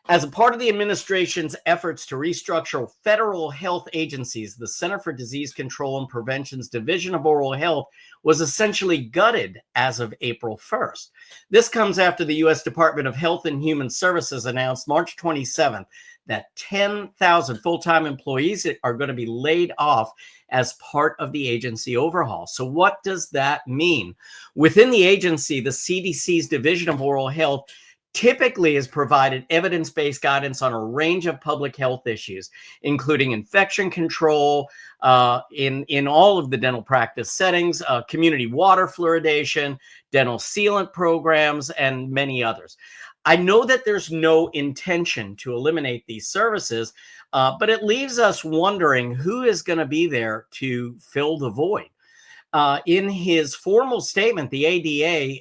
As a part of the administration's efforts to restructure federal health agencies, the Center for Disease Control and Prevention's Division of Oral Health was essentially gutted as of April 1st. This comes after the U.S. Department of Health and Human Services announced March 27th that 10,000 full-time employees are going to be laid off as part of the agency overhaul. So what does that mean? Within the agency, the CDC's Division of Oral Health typically has provided evidence-based guidance on a range of public health issues, including infection control in all of the dental practice settings, community water fluoridation, dental sealant programs, and many others. I know that there's no intention to eliminate these services, but it leaves us wondering who is going to be there to fill the void. In his formal statement, the ADA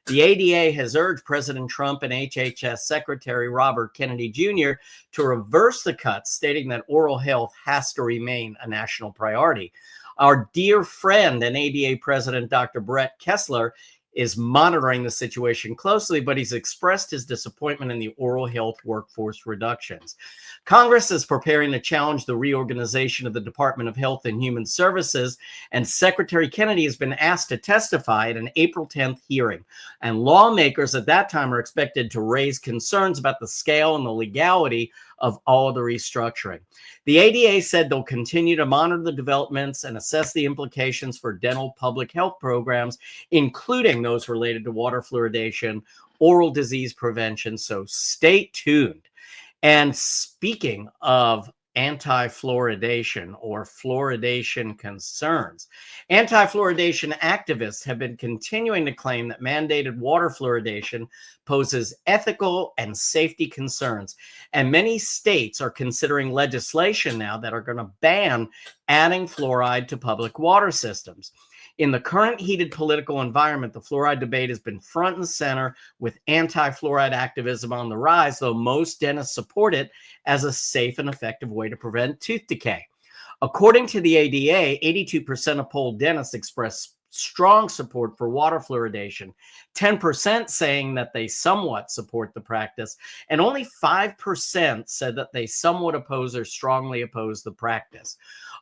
the ADA has urged President Trump and HHS Secretary Robert Kennedy Jr. to reverse the cuts, stating that oral health has to remain a national priority. Our dear friend and ADA President Dr. Brett Kessler is monitoring the situation closely, but he's expressed his disappointment in the oral health workforce reductions. Congress is preparing to challenge the reorganization of the Department of Health and Human Services, and Secretary Kennedy has been asked to testify at an April 10th hearing. And lawmakers at that time are expected to raise concerns about the scale and the legality of all of the restructuring. The ADA said they'll continue to monitor the developments and assess the implications for dental public health programs, including those related to water fluoridation, oral disease prevention. So stay tuned. And speaking of anti-fluoridation or fluoridation concerns, anti-fluoridation activists have been continuing to claim that mandated water fluoridation poses ethical and safety concerns. And many states are considering legislation now that are going to ban adding fluoride to public water systems. In the current heated political environment, the fluoride debate has been front and center, with anti-fluoride activism on the rise, though most dentists support it as a safe and effective way to prevent tooth decay. According to the ADA, 82% of polled dentists express strong support for water fluoridation, 10% saying that they somewhat support the practice, and only 5% said that they somewhat oppose or strongly oppose the practice.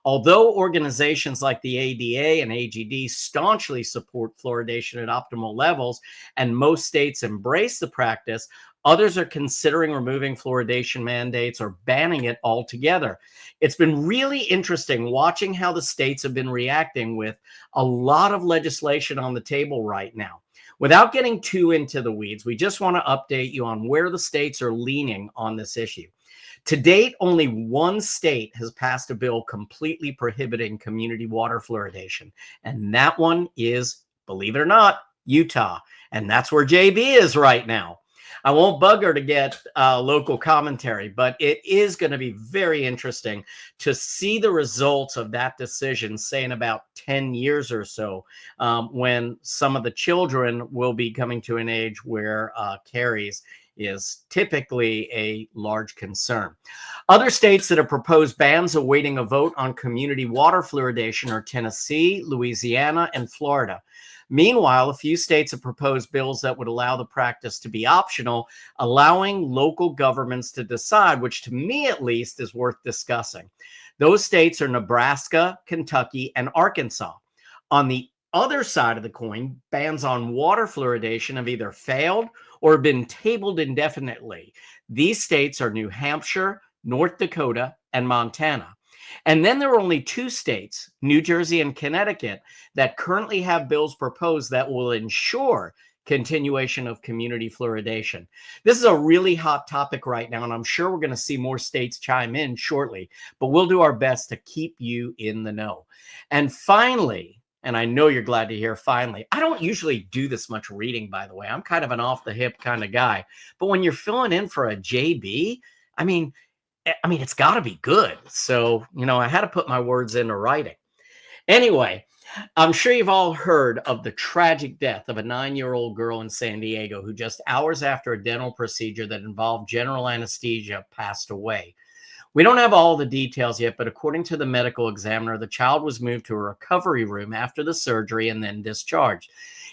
Although organizations like the ADA and AGD staunchly support fluoridation at optimal levels, and most states embrace the practice, others are considering removing fluoridation mandates or banning it altogether. It's been really interesting watching how the states have been reacting, with a lot of legislation on the table right now. Without getting too into the weeds, we just want to update you on where the states are leaning on this issue. To date, only one state has passed a bill completely prohibiting community water fluoridation, and that one is, believe it or not, Utah. And that's where JB is right now. I won't bug her to get local commentary, but it is going to be very interesting to see the results of that decision, say in about 10 years or so, when some of the children will be coming to an age where caries is typically a large concern. Other states that have proposed bans awaiting a vote on community water fluoridation are Tennessee, Louisiana, and Florida. Meanwhile, a few states have proposed bills that would allow the practice to be optional, allowing local governments to decide, which to me at least is worth discussing. Those states are Nebraska, Kentucky, and Arkansas. On the other side of the coin, bans on water fluoridation have either failed or been tabled indefinitely. These states are New Hampshire, North Dakota, and Montana. And then there are only two states, New Jersey and Connecticut, that currently have bills proposed that will ensure continuation of community fluoridation. This is a really hot topic right now, and I'm sure we're going to see more states chime in shortly, but we'll do our best to keep you in the know. And finally, and I know you're glad to hear finally, I don't usually do this much reading, by the way. I'm kind of an off-the-hip kind of guy. But when you're filling in for a JB, I mean, it's got to be good. So, I had to put my words into writing. Anyway, I'm sure you've all heard of the tragic death of a 9-year-old girl in San Diego who just hours after a dental procedure that involved general anesthesia passed away. We don't have all the details yet, but according to the medical examiner, the child was moved to a recovery room after the surgery and then discharged.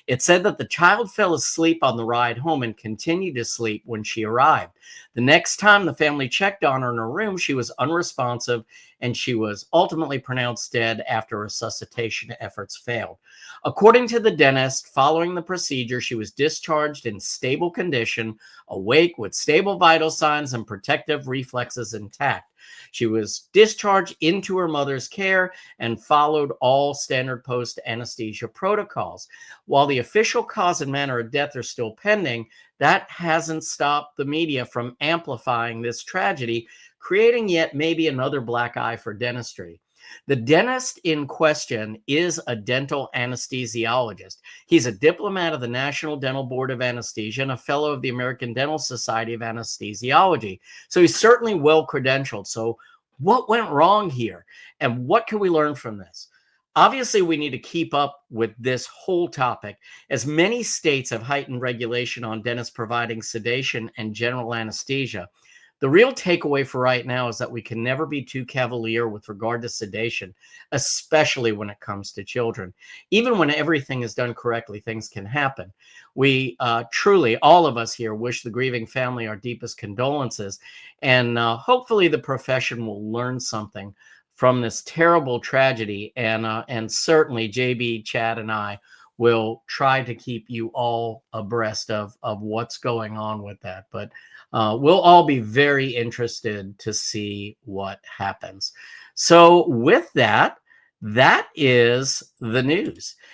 It said that the child fell asleep on the ride home and continued to sleep when she arrived. The next time the family checked on her in her room, she was unresponsive, and she was ultimately pronounced dead after resuscitation efforts failed. According to the dentist, following the procedure, she was discharged in stable condition, awake with stable vital signs and protective reflexes intact. She was discharged into her mother's care and followed all standard post anesthesia protocols. While the official cause and manner of death are still pending, that hasn't stopped the media from amplifying this tragedy, creating yet maybe another black eye for dentistry. The dentist in question is a dental anesthesiologist. He's a diplomat of the National Dental Board of Anesthesia and a fellow of the American Dental Society of Anesthesiology. So he's certainly well credentialed. So what went wrong here? And what can we learn from this? Obviously, we need to keep up with this whole topic, as many states have heightened regulation on dentists providing sedation and general anesthesia. The real takeaway for right now is that we can never be too cavalier with regard to sedation, especially when it comes to children. Even when everything is done correctly, things can happen. We truly, all of us here, wish the grieving family our deepest condolences, and hopefully the profession will learn something from this terrible tragedy. And certainly JB, Chad, and I will try to keep you all abreast of what's going on with that. But we'll all be very interested to see what happens. So with that, that is the news.